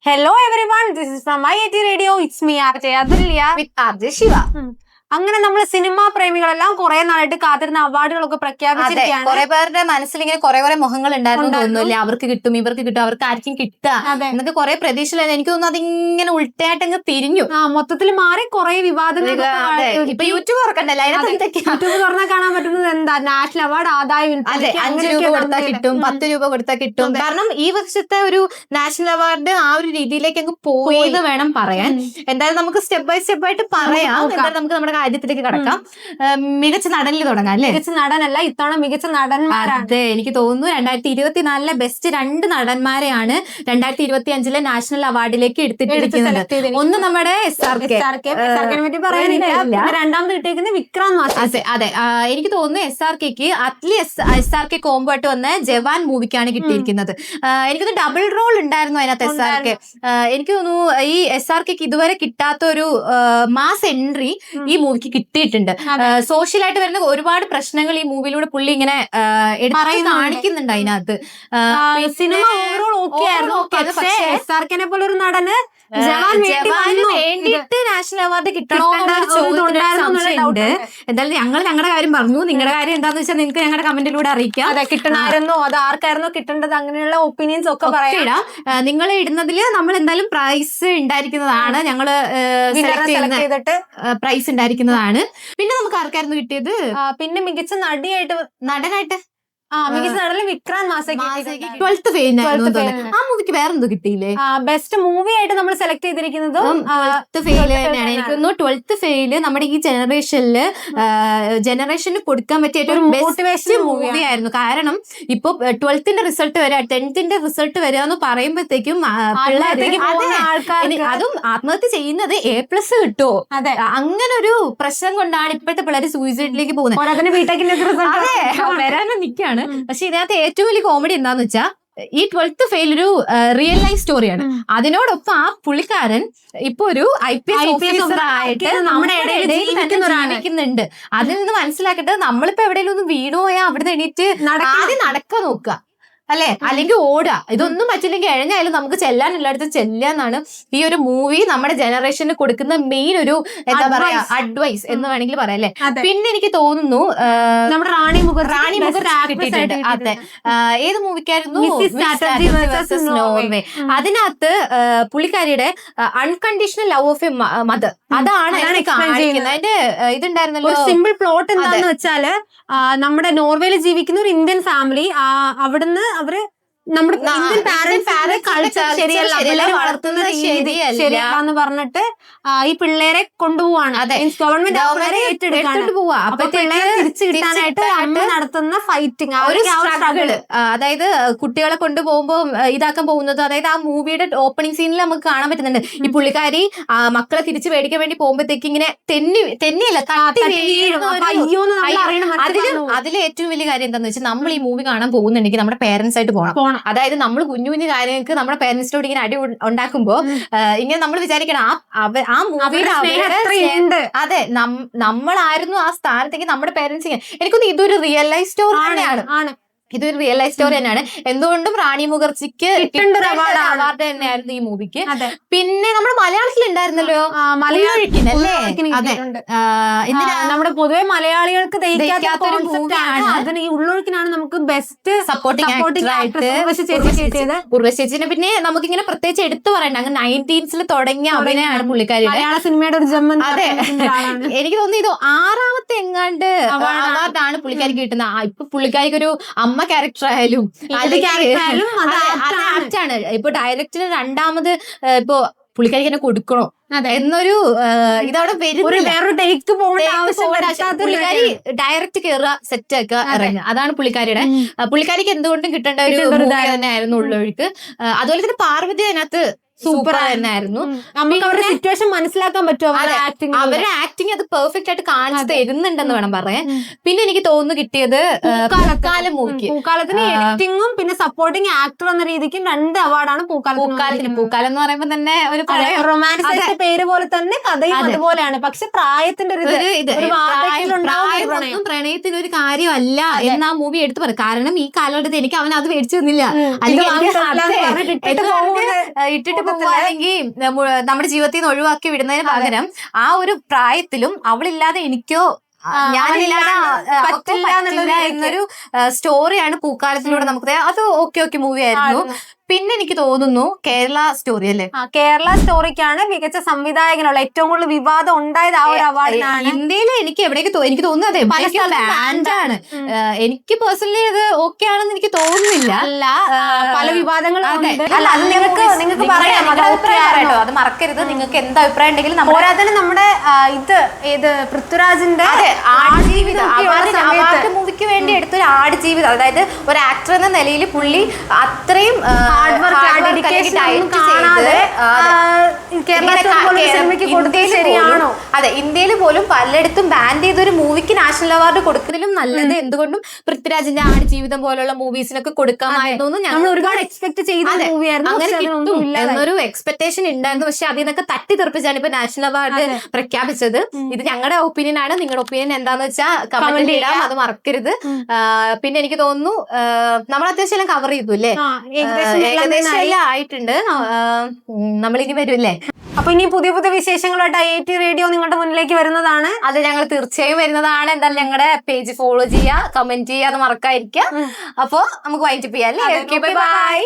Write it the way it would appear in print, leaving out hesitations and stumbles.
Hello everyone, this is from IIT Radio. It's me RJ Adulya with RJ Shiva. അങ്ങനെ നമ്മൾ cinema പ്രേമികളെല്ലാം കുറെ നാളായിട്ട് കാത്തിരുന്ന അവാർഡുകളൊക്കെ പ്രഖ്യാപിച്ചിരിക്കുകയാണ്. കുറെ പേരുടെ മനസ്സിൽ ഇങ്ങനെ കുറെ മുഖങ്ങൾ ഉണ്ടായിരുന്നു തോന്നുന്നില്ല, അവർക്ക് കിട്ടും ഇവർക്ക് കിട്ടും അവർക്ക് ആർക്കും കിട്ടുക എന്നൊക്കെ കുറെ പ്രതീക്ഷയിലായിരുന്നു. എനിക്ക് തോന്നുന്നു അതിങ്ങനെ ഉൾട്ടയായിട്ട് അങ്ങ് തിരിഞ്ഞു, മൊത്തത്തിൽ മാറി കുറെ വിവാദങ്ങൾ. ഇപ്പൊ യൂട്യൂബ് തുറക്കണ്ടല്ലോ, യൂട്യൂബ് തുറന്നാൽ കാണാൻ പറ്റുന്നത് എന്താ, നാഷണൽ അവാർഡ് ആദായം 5 രൂപ കൊടുത്താൽ കിട്ടും, 10 രൂപ കൊടുത്താൽ കിട്ടും. കാരണം ഈ വർഷത്തെ ഒരു നാഷണൽ അവാർഡ് ആ ഒരു രീതിയിലേക്ക് അങ്ങ് പോയത് വേണം പറയാൻ. എന്തായാലും നമുക്ക് സ്റ്റെപ്പ് ബൈ സ്റ്റെപ്പ് ആയിട്ട് പറയാം. എന്തായാലും നമുക്ക് നമ്മുടെ കാര്യത്തിലേക്ക് കടക്കാം. മികച്ച നടനിൽ തുടങ്ങാം അല്ലേ? മികച്ച നടനല്ല, ഇത്തവണ മികച്ച നടന്മാരാണ്. അതെ, എനിക്ക് തോന്നുന്നു 2024 ബെസ്റ്റ് 2 നടന്മാരെയാണ് 2025 നാഷണൽ അവാർഡിലേക്ക് എടുത്തിട്ടിരിക്കുന്നത്. ഒന്ന് നമ്മുടെ SRK, രണ്ടാമത് കിട്ടിയിരിക്കുന്നത് വിക്രാന്ത് മാസ്റ്റർ. അതെ, എനിക്ക് തോന്നുന്നു SRKക്ക് SRK കോംബോ ആയിട്ട് വന്ന ജവാൻ മൂവിക്കാണ് കിട്ടിയിരിക്കുന്നത്. എനിക്കൊന്ന് ഡബിൾ റോൾ ഉണ്ടായിരുന്നു അതിനകത്ത് SRK. എനിക്ക് തോന്നുന്നു ഈ SRKക്ക് ഇതുവരെ കിട്ടാത്ത ഒരു മാസ് എൻട്രി ഈ മൂവിക്ക് കിട്ടിയിട്ടുണ്ട്. സോഷ്യലായിട്ട് വരുന്ന ഒരുപാട് പ്രശ്നങ്ങൾ ഈ മൂവിയിലൂടെ പുള്ളി ഇങ്ങനെ കാണിക്കുന്നുണ്ട് അതിനകത്ത്. സിനിമ ഓവറോൾ ഓക്കെ ആയിരുന്നു. പക്ഷേ SRKനെ പോലെ ഒരു നടന് വേണ്ടിയിട്ട് നാഷണൽ അവാർഡ് കിട്ടണോന്നുണ്ട്. എന്തായാലും ഞങ്ങൾ ഞങ്ങളുടെ കാര്യം പറഞ്ഞു, നിങ്ങളുടെ കാര്യം എന്താന്ന് വെച്ചാൽ നിങ്ങൾക്ക് ഞങ്ങളുടെ കമന്റിലൂടെ അറിയിക്കാം. അതെ, കിട്ടണമായിരുന്നോ, അത് ആർക്കായിരുന്നോ കിട്ടേണ്ടത്, അങ്ങനെയുള്ള ഒപ്പീനിയൻസ് ഒക്കെ പറയാം. നിങ്ങൾ ഇടുന്നതിൽ നമ്മൾ എന്തായാലും പ്രൈസ് ഉണ്ടായിരിക്കുന്നതാണ്, ഞങ്ങള് സെലക്ട് ചെയ്തിട്ട് പ്രൈസ് ഉണ്ടായിരിക്കുന്നതാണ്. പിന്നെ നമുക്ക് ആർക്കായിരുന്നു കിട്ടിയത്? പിന്നെ മികച്ച നടനായിട്ട് മികച്ച നടനിൽ വിക്രാന്ത് മാസ്റ്റർ. 12th fail. ആ മൂവിക്ക് വേറെന്തോ കിട്ടിയില്ലേ? ബെസ്റ്റ് മൂവി ആയിട്ട് നമ്മൾ സെലക്ട് ചെയ്തിരിക്കുന്നത് 12th ഫെയിൽ തന്നെയാണ്. എനിക്ക് തോന്നുന്നു 12th ഫെയിൽ നമ്മുടെ ഈ ജനറേഷന് കൊടുക്കാൻ പറ്റിയ ഏറ്റവും ബെസ്റ്റ് മൂവി ആയിരുന്നു. കാരണം ഇപ്പൊ 12th റിസൾട്ട് വരിക, 10th റിസൾട്ട് വരിക എന്ന് പറയുമ്പോഴത്തേക്കും അതും ആത്മഹത്യ ചെയ്യുന്നത് A+ കിട്ടുമോ, അങ്ങനൊരു പ്രശ്നം കൊണ്ടാണ് ഇപ്പോഴത്തെ പിള്ളേർ സൂയിസൈഡിലേക്ക് പോകുന്നത്. വരാനും നിൽക്കുകയാണ്. പക്ഷെ ഇതിനകത്ത് ഏറ്റവും വലിയ കോമഡി എന്താന്ന് വെച്ചാൽ ഈ 12th ഫെയിൽ ഒരു റിയൽ ലൈഫ് സ്റ്റോറിയാണ്. അതിനോടൊപ്പം ആ പുള്ളിക്കാരൻ ഇപ്പൊ ഒരു IPS ഓഫീസർ ആയിട്ട് നമ്മുടെ ഇടയിൽ ജീവിക്കുന്നുണ്ട്. അതിൽ നിന്ന് മനസ്സിലാക്കേണ്ടത് നമ്മളിപ്പോ എവിടെയെങ്കിലും ഒന്ന് വീണു പോയാൽ അവിടെ എണീറ്റ് ആദ്യം നടക്കാൻ നോക്കുക അല്ലെ, അല്ലെങ്കിൽ ഓടുക. ഇതൊന്നും പറ്റില്ലെങ്കിൽ എഴഞ്ഞായാലും നമുക്ക് ചെല്ലാൻ എല്ലായിടത്തും ചെല്ലാന്നാണ് ഈ ഒരു മൂവി നമ്മുടെ ജനറേഷന് കൊടുക്കുന്ന മെയിൻ ഒരു എന്താ പറയാ അഡ്വൈസ് എന്ന് വേണമെങ്കിൽ പറയാം അല്ലെ. പിന്നെ എനിക്ക് തോന്നുന്നു നമ്മുടെ റാണി മുഖർജി കിട്ടിയിട്ടുണ്ട്. അതെ, ഏത് മൂവിക്കായിരുന്നു? നോർവേ. അതിനകത്ത് പുള്ളിക്കാരിയുടെ unconditional love of a mother, അതാണ് കാണിക്കുന്നത്. അതിന്റെ ഇതുണ്ടായിരുന്നല്ലോ. സിമ്പിൾ പ്ലോട്ട് എന്താന്ന് വെച്ചാല്, നമ്മുടെ നോർവേയിൽ ജീവിക്കുന്ന ഒരു ഇന്ത്യൻ ഫാമിലി, അവിടുന്ന് അവര് നമ്മുടെ ഇന്ത്യൻ പാരന്റ്സ് കൾച്ചർ ശരിയല്ല, വളർത്തുന്നത് ശരിയല്ലാന്ന് പറഞ്ഞിട്ട് ഈ പിള്ളേരെ കൊണ്ടുപോവാണ്. ഗവൺമെന്റ് അവരെ ഏറ്റെടുക്കാണ്ട് പോവാ. അപ്പൊ പിള്ളേരെ തിരിച്ചു കിട്ടാനായിട്ട് അമ്മ നടത്തുന്ന ഫൈറ്റിംഗ്, ഒരു സ്ട്രഗിള്. അതായത് കുട്ടികളെ കൊണ്ടുപോകുമ്പോ ഇതാക്കാൻ പോകുന്നത്, അതായത് ആ മൂവിയുടെ ഓപ്പണിംഗ് സീനിൽ നമുക്ക് കാണാൻ പറ്റുന്നുണ്ട്. ഈ പുള്ളിക്കാരി മക്കളെ തിരിച്ചു മേടിക്കാൻ വേണ്ടി പോകുമ്പോഴത്തേക്ക് ഇങ്ങനെ തെന്നിയല്ല അതിൽ ഏറ്റവും വലിയ കാര്യം എന്താന്ന് വെച്ചാൽ, നമ്മൾ ഈ മൂവി കാണാൻ പോകുന്നുണ്ടെങ്കിൽ നമ്മുടെ പേരൻസ് ആയിട്ട് പോകണം. അതായത് നമ്മൾ കുഞ്ഞു കുഞ്ഞു കാര്യങ്ങൾക്ക് നമ്മുടെ പേരൻസിനോട് ഇങ്ങനെ അടി ഉണ്ടാക്കുമ്പോ ഇങ്ങനെ നമ്മൾ വിചാരിക്കണം ആ മൂവിയുടെ അതെ നമ്മളായിരുന്നു ആ സ്ഥാനത്തേക്ക് നമ്മുടെ പേരൻസ്. എനിക്കൊന്ന് ഇതൊരു റിയൽ ലൈഫ് സ്റ്റോറി തന്നെയാണ്. ഇതൊരു റിയൽ ലൈഫ് സ്റ്റോറി തന്നെയാണ്. എന്തുകൊണ്ടും റാണി മുഖർജിക്ക് അവാർഡ് തന്നെയായിരുന്നു ഈ മൂവിക്ക്. പിന്നെ നമ്മുടെ മലയാളത്തിൽ ഉണ്ടായിരുന്നല്ലോ നമ്മുടെ പൊതുവെ മലയാളികൾക്ക് ദഹിക്കാത്തൊരു മൂവിയാണ്. അതിന് ഈ ഉള്ളൊഴുക്കിനാണ് നമുക്ക് ബെസ്റ്റ് സപ്പോർട്ടിംഗ് ആയിട്ട് ഉർവശിനെ. പിന്നെ നമുക്കിങ്ങനെ പ്രത്യേകിച്ച് എടുത്തു പറയണ്ട, അങ്ങ് 19s തുടങ്ങിയ അഭിനയമാണ് പുള്ളിക്കാരി. മലയാള സിനിമയുടെ ഒരു ജന്മം. അതെ, എനിക്ക് തോന്നുന്നു ഇത് 6ാമത്തെ എങ്ങാണ്ട് അവാർഡാണ് പുള്ളിക്കാരിക്ക് കിട്ടുന്നത്. ഇപ്പൊ പുള്ളിക്കാരിക്ക് ഒരു അമ്മ ക്യാരക്ടർ ആയാലും ആക്ടാണ്. ഇപ്പൊ ഡയറക്ടറിന് 2ാമത് ഇപ്പൊ പുള്ളിക്കാരിക്ക് തന്നെ കൊടുക്കണോ എന്നൊരു ഇതവിടെ വേറൊരു ടേക്ക് പുള്ളിക്കാരി ഡയറക്റ്റ് കയറുക, സെറ്റ് ആക്കുക, ഇറങ്ങുക. അതാണ് പുള്ളിക്കാരിക്ക് എന്തുകൊണ്ടും കിട്ടേണ്ട ഒരു തന്നെയായിരുന്നു ഉള്ളൊഴുക്ക്. അതുപോലെ തന്നെ പാർവതി അതിനകത്ത് സൂപ്പർ തന്നെയായിരുന്നു. നമുക്ക് അവരുടെ സിറ്റുവേഷൻ മനസ്സിലാക്കാൻ പറ്റും. അവരുടെ ആക്ടിങ് അത് പെർഫെക്റ്റ് ആയിട്ട് കാണിച്ചു തരുന്നുണ്ടെന്ന് വേണം പറയാൻ. പിന്നെ എനിക്ക് തോന്നുന്നു കിട്ടിയത് പൂക്കാലം മൂവിക്ക്. പൂക്കാലത്തിന് എഡിറ്റിംഗും പിന്നെ സപ്പോർട്ടിംഗ് ആക്ടർ എന്ന രീതിക്കും 2 അവാർഡാണ് പൂക്കാലത്തിന്. പൂക്കാലം എന്ന് പറയുമ്പോൾ തന്നെ ഒരു റൊമാൻസ് പേര് പോലെ തന്നെ കഥയും അതുപോലെയാണ്. പക്ഷെ പ്രായത്തിന്റെ പ്രണയത്തിന് ഒരു കാര്യമല്ല എന്ന് ആ മൂവി എടുത്തു പറയും. കാരണം ഈ കാലഘട്ടത്തിൽ എനിക്ക് അവൻ അത് മേടിച്ചു തന്നില്ല, അല്ലെങ്കിൽ ഇട്ടിട്ട് അല്ലെങ്കിൽ നമ്മുടെ ജീവിതത്തിൽ നിന്ന് ഒഴിവാക്കി വിടുന്നതിന് പകരം ആ ഒരു പ്രായത്തിലും അവളില്ലാതെ എനിക്കോ ഞാനില്ലാതെ പറ്റില്ല എന്നൊരു സ്റ്റോറിയാണ് പൂക്കാലത്തിലൂടെ നമുക്ക് അത് ഓക്കെ മൂവി ആയിരുന്നു. പിന്നെ എനിക്ക് തോന്നുന്നു കേരള സ്റ്റോറി അല്ലേ, കേരള സ്റ്റോറിക്കാണ് മികച്ച സംവിധായകനുള്ള ഏറ്റവും കൂടുതൽ വിവാദം ഉണ്ടായത് ആ ഒരു അവാർഡിനാണ്. ഇന്ത്യയിൽ എനിക്ക് എനിക്ക് തോന്നുന്നത് ബാൻഡാണ്. എനിക്ക് പേഴ്സണലി അത് ഓക്കെ ആണെന്ന് എനിക്ക് തോന്നുന്നില്ല. അല്ല, പല വിവാദങ്ങളും നിങ്ങൾക്ക് പറയാം, അത് മറക്കരുത്. നിങ്ങൾക്ക് എന്താ അഭിപ്രായം ഉണ്ടെങ്കിലും പോരാതെ നമ്മുടെ ഇത് പൃഥ്വിരാജിന്റെ അവാർഡ് മൂവിക്ക് വേണ്ടി എടുത്തൊരു ആടുജീവിതം, അതായത് ഒരു ആക്ടർ എന്ന നിലയിൽ പുള്ളി അത്രയും അതെ ഇന്ത്യയിൽ പോലും പലയിടത്തും ബാൻ ചെയ്തൊരു മൂവിക്ക് നാഷണൽ അവാർഡ് കൊടുക്കുന്നതിലും നല്ലത് എന്തുകൊണ്ടും പൃഥ്വിരാജിന്റെ ആടുജീവിതം പോലുള്ള മൂവീസിനൊക്കെ കൊടുക്കാമായിരുന്നു. ഞങ്ങൾ ഒരുപാട് എക്സ്പെക്ട് ചെയ്ത മൂവിയായിരുന്നു, അങ്ങനെ കിട്ടും എന്നൊരു എക്സ്പെക്ടേഷൻ ഉണ്ടായിരുന്നു. പക്ഷെ അതിൽ നിന്നൊക്കെ തട്ടിത്തെറിപ്പിച്ചാണ് ഇപ്പൊ നാഷണൽ അവാർഡ് പ്രഖ്യാപിച്ചത്. ഇത് ഞങ്ങളുടെ ഒപ്പീനിയൻ ആണ്. നിങ്ങളുടെ ഒപ്പീനിയൻ എന്താന്ന് വെച്ചാൽ കമന്റ് ഇടാം, അത് മറക്കരുത്. പിന്നെ എനിക്ക് തോന്നുന്നു നമ്മൾ അത്യാവശ്യം എല്ലാം കവർ ചെയ്തു അല്ലേ, ഏകദേശം എല്ലാം ആയിട്ടുണ്ട്. നമ്മളിനി വരുമല്ലേ. അപ്പൊ ഇനി പുതിയ പുതിയ വിശേഷങ്ങളായിട്ട് IIT റേഡിയോ നിങ്ങളുടെ മുന്നിലേക്ക് വരുന്നതാണ്. അത് ഞങ്ങൾ തീർച്ചയായും വരുന്നതാണ്. എന്തായാലും ഞങ്ങളുടെ പേജ് ഫോളോ ചെയ്യുക, കമന്റ് ചെയ്യുക, അത് മറക്കാതിരിക്കുക. അപ്പൊ നമുക്ക് വൈൻഡപ്പ് ചെയ്യാം അല്ലേ. ബൈ.